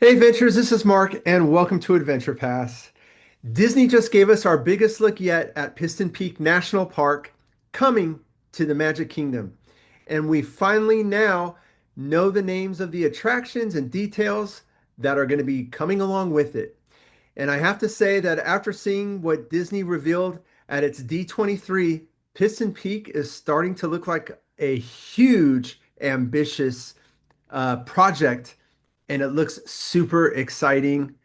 Hey Adventures, this is Mark, and welcome to Adventure Pass. Disney just gave us our biggest look yet at Piston Peak National Park, coming to the Magic Kingdom. And we finally now know the names of the attractions and details that are going to be coming along with it. And I have to say that after seeing what Disney revealed at its D23, Piston Peak is starting to look like a huge, ambitious project, and it looks super exciting.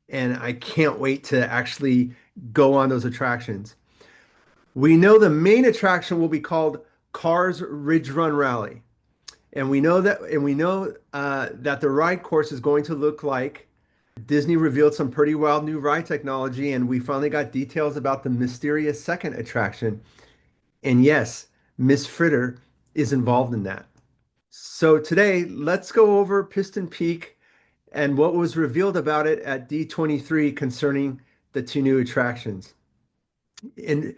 And I can't wait to actually go on those attractions. We know the main attraction will be called Cars Ridge Run Rally, and we know that the ride course is going to look like Disney revealed some pretty wild new ride technology, and we finally got details about the mysterious second attraction. And yes, Miss Fritter is involved in that. So today, let's go over Piston Peak and what was revealed about it at D23 concerning the two new attractions. And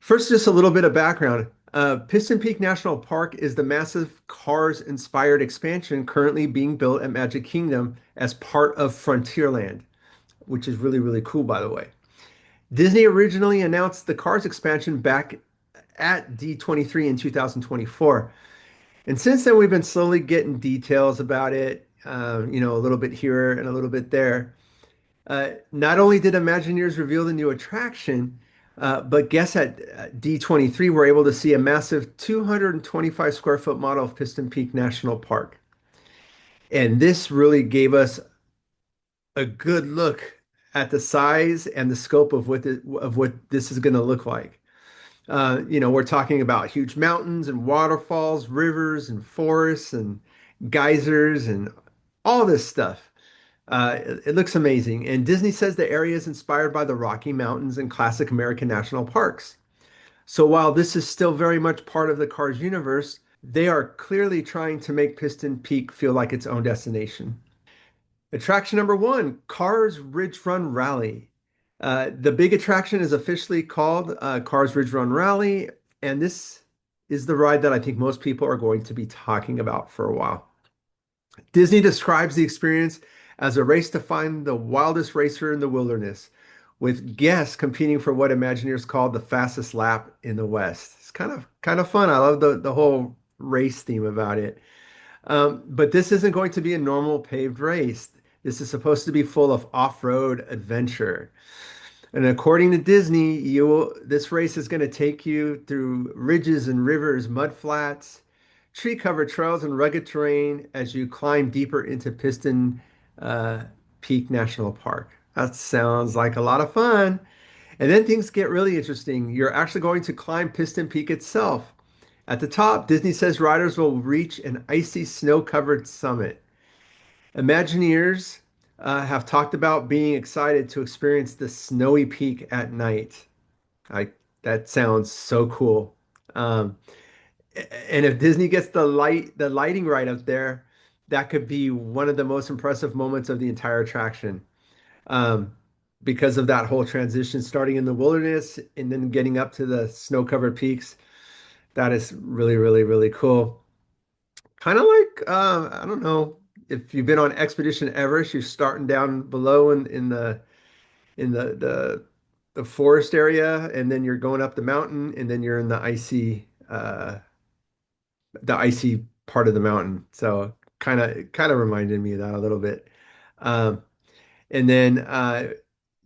first, just a little bit of background. Piston Peak National Park is the massive Cars-inspired expansion currently being built at Magic Kingdom as part of Frontierland, which is really, really cool, by the way. Disney originally announced the Cars expansion back at D23 in 2024. And since then, we've been slowly getting details about it, a little bit here and a little bit there. Not only did Imagineers reveal the new attraction, but guests at D23 were able to see a massive 225 square foot model of Piston Peak National Park. And this really gave us a good look at the size and the scope of what this is going to look like. We're talking about huge mountains and waterfalls, rivers and forests and geysers and all this stuff. It looks amazing. And Disney says the area is inspired by the Rocky Mountains and classic American national parks. So while this is still very much part of the Cars universe, they are clearly trying to make Piston Peak feel like its own destination. Attraction number one, Cars Ridge Run Rally. The big attraction is officially called Cars Ridge Run Rally, and this is the ride that I think most people are going to be talking about for a while. Disney describes the experience as a race to find the wildest racer in the wilderness, with guests competing for what Imagineers called the fastest lap in the West. It's kind of fun. I love the whole race theme about it. But this isn't going to be a normal paved race. This is supposed to be full of off-road adventure. And according to Disney, this race is going to take you through ridges and rivers, mud flats, tree-covered trails, and rugged terrain as you climb deeper into Piston uh, Peak National Park. That sounds like a lot of fun. And then things get really interesting. You're actually going to climb Piston Peak itself. At the top, Disney says riders will reach an icy snow-covered summit. Imagineers have talked about being excited to experience the snowy peak at night. I That sounds so cool. Um, and if Disney gets the lighting right up there, that could be one of the most impressive moments of the entire attraction. Um, because of that whole transition, starting in the wilderness and then getting up to the snow-covered peaks. That is really, really, really cool. Kind of like I don't know if you've been on Expedition Everest, you're starting down below in the forest area, and then you're going up the mountain, and then you're in the icy part of the mountain. So kind of reminded me of that a little bit. Um, and then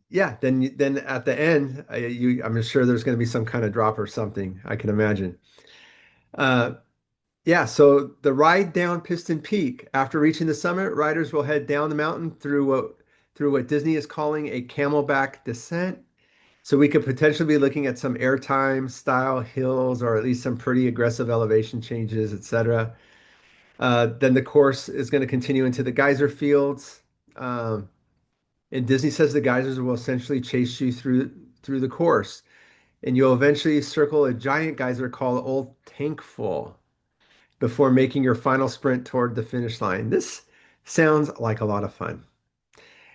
yeah, then at the end, I'm sure there's going to be some kind of drop or something. I can imagine. Uh, Yeah, so the ride down Piston Peak. After reaching the summit, riders will head down the mountain through what Disney is calling a camelback descent. So we could potentially be looking at some airtime style hills or at least some pretty aggressive elevation changes, etc. Then the course is going to continue into the geyser fields. Um, and Disney says the geysers will essentially chase you through the course. And you'll eventually circle a giant geyser called Old Tankful before making your final sprint toward the finish line. This sounds like a lot of fun.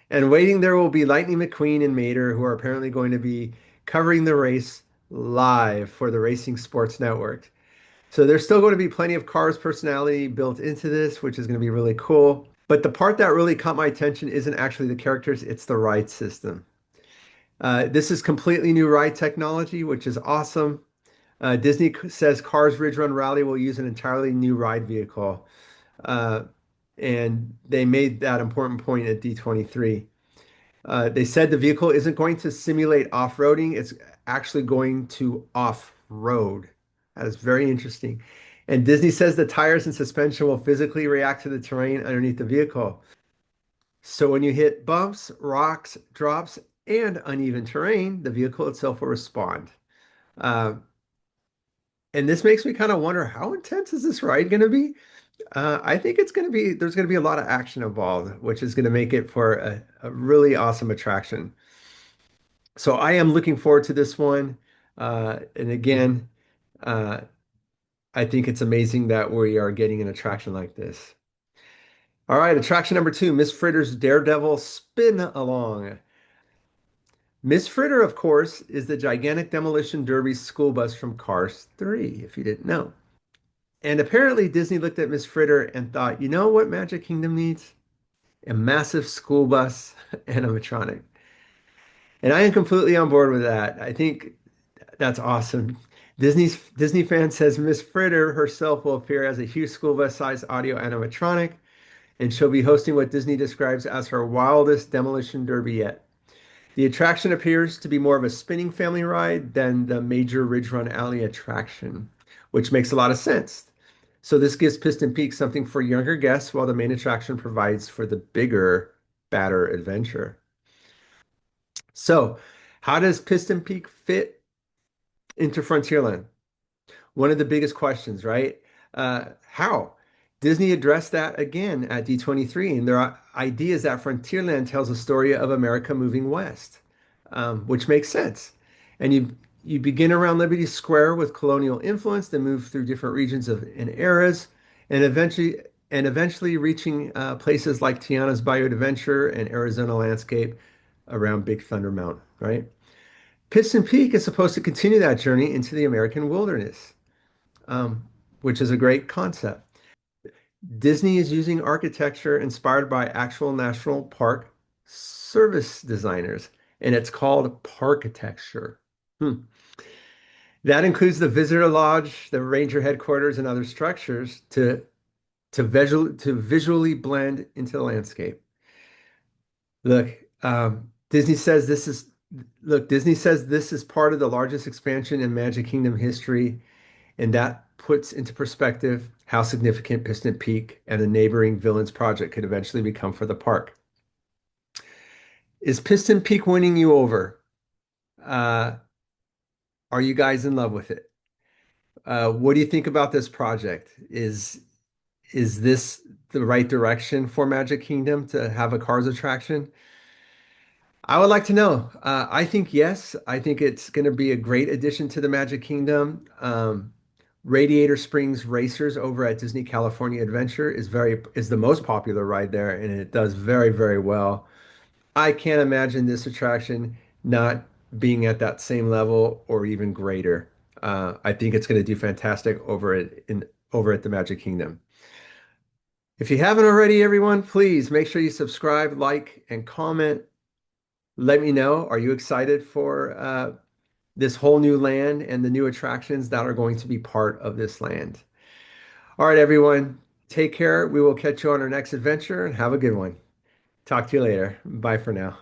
And waiting there will be Lightning McQueen and Mater, who are apparently going to be covering the race live for the Racing Sports Network. So there's still going to be plenty of Cars personality built into this, which is going to be really cool. But the part that really caught my attention isn't actually the characters, it's the ride system. This is completely new ride technology, which is awesome. Disney says Cars Ridge Run Rally will use an entirely new ride vehicle. Uh, and they made that important point at D23. They said the vehicle isn't going to simulate off-roading, it's actually going to off-road. That is very interesting. And Disney says the tires and suspension will physically react to the terrain underneath the vehicle. So when you hit bumps, rocks, drops, and uneven terrain, the vehicle itself will respond. Uh, and this makes me kind of wonder how intense is this ride going to be? I think it's going to be, there's going to be a lot of action involved, which is going to make it for a really awesome attraction. So I am looking forward to this one. And again, uh, I think it's amazing that we are getting an attraction like this. All right, attraction number two, Miss Fritter's Daredevil Spin Along. Miss Fritter, of course, is the gigantic demolition derby school bus from Cars 3, if you didn't know. And apparently Disney looked at Miss Fritter and thought, you know what Magic Kingdom needs? A massive school bus animatronic. And I am completely on board with that. I think that's awesome. Disney fan says Miss Fritter herself will appear as a huge school bus sized audio animatronic, and she'll be hosting what Disney describes as her wildest demolition derby yet. The attraction appears to be more of a spinning family ride than the major Ridge Run Alley attraction, which makes a lot of sense. So this gives Piston Peak something for younger guests while the main attraction provides for the bigger, badder adventure. So, how does Piston Peak fit into Frontierland? One of the biggest questions, right? How? Disney addressed that again at D23, and their idea is that Frontierland tells a story of America moving west, which makes sense. And you begin around Liberty Square with colonial influence, then move through different regions and eras, and eventually reaching places like Tiana's Bayou Adventure and Arizona landscape around Big Thunder Mountain, right? Piston Peak is supposed to continue that journey into the American wilderness, um, which is a great concept. Disney is using architecture inspired by actual national park service designers, and it's called parkitecture. Hmm. That includes the visitor lodge, the ranger headquarters, and other structures to visually blend into the landscape. Look, Disney says this is Disney says this is part of the largest expansion in Magic Kingdom history, and that puts into perspective how significant Piston Peak and the neighboring Villains project could eventually become for the park. Is Piston Peak winning you over? Uh, are you guys in love with it? What do you think about this project? Is this the right direction for Magic Kingdom to have a Cars attraction? I would like to know. I think yes. I think it's going to be a great addition to the Magic Kingdom. Radiator Springs Racers over at Disney California Adventure is the most popular ride there, and it does very, very well. I can't imagine this attraction not being at that same level or even greater. I think it's going to do fantastic over at the Magic Kingdom. If you haven't already, everyone, please make sure you subscribe, like, and comment. Let me know. Are you excited for this whole new land and the new attractions that are going to be part of this land? All right, everyone, take care. We will catch you on our next adventure and have a good one. Talk to you later. Bye for now.